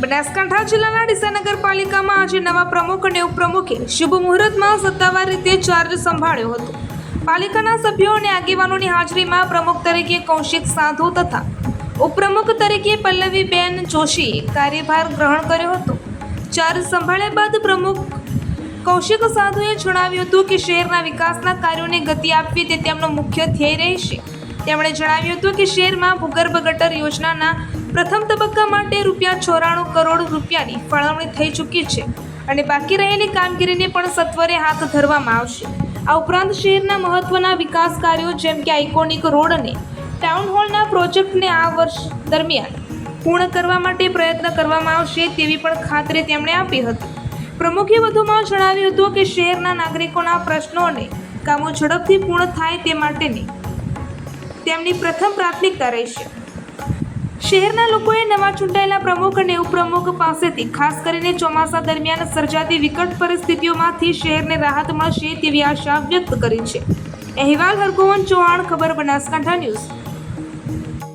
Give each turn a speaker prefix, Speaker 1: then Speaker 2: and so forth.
Speaker 1: બનાસકાંઠા જિલ્લાના ડીસા નગરપાલિકામાં આજે નવા પ્રમુખ અને ઉપપ્રમુખે શુભ મુહૂર્તમાં સત્તાવાર રીતે ચાર્જ સંભાળ્યો હતો। પાલિકાના સભ્યો અને આગેવાનોની હાજરીમાં પ્રમુખ તરીકે કૌશિક સાધુ તથા ઉપપ્રમુખ તરીકે પલ્લવીબેન જોશીએ કાર્યભાર ગ્રહણ કર્યો હતો। ચાર્જ સંભાળ્યા બાદ પ્રમુખ કૌશિક સાધુએ જણાવ્યું હતું કે શહેરના વિકાસના કાર્યોને ગતિ આપવી તે તેમનો મુખ્ય ધ્યેય રહેશે। તેમણે જણાવ્યું હતું કે શહેરમાં ભૂગર્ભ ગટર યોજનાના પ્રથમ તબક્કા માટે ₹94 કરોડ રૂપિયાની ફાળવણી થઈ ચૂકી છે અને બાકી રહેલી કામગીરીને પણ સત્વરે હાથ ધરવામાં આવશે। આ ઉપરાંત શહેરના મહત્વના વિકાસ કાર્યો જેમ કે આઇકોનિક રોડ અને ટાઉન હોલના પ્રોજેક્ટને આ વર્ષ દરમિયાન પૂર્ણ કરવા માટે પ્રયત્ન કરવામાં આવશે તેવી પણ ખાતરી તેમણે આપી હતી। પ્રમુખે વધુમાં જણાવ્યું હતું કે શહેરના નાગરિકોના પ્રશ્નો અને કામો ઝડપથી પૂર્ણ થાય તે માટેની તેમની પ્રથમ પ્રાથમિકતા રહેશે। શહેરના લોકોએ નવા ચૂંટાયેલા પ્રમુખ અને ઉપપ્રમુખ પાસેથી ખાસ કરીને ચોમાસા દરમિયાન સર્જાતી વિકટ પરિસ્થિતિઓમાંથી શહેરને રાહત મળશે તેવી આશા વ્યક્ત કરી છે। અહેવાલ હરગોવન ચૌહાણ, ખબર બનાસકાંઠા ન્યૂઝ।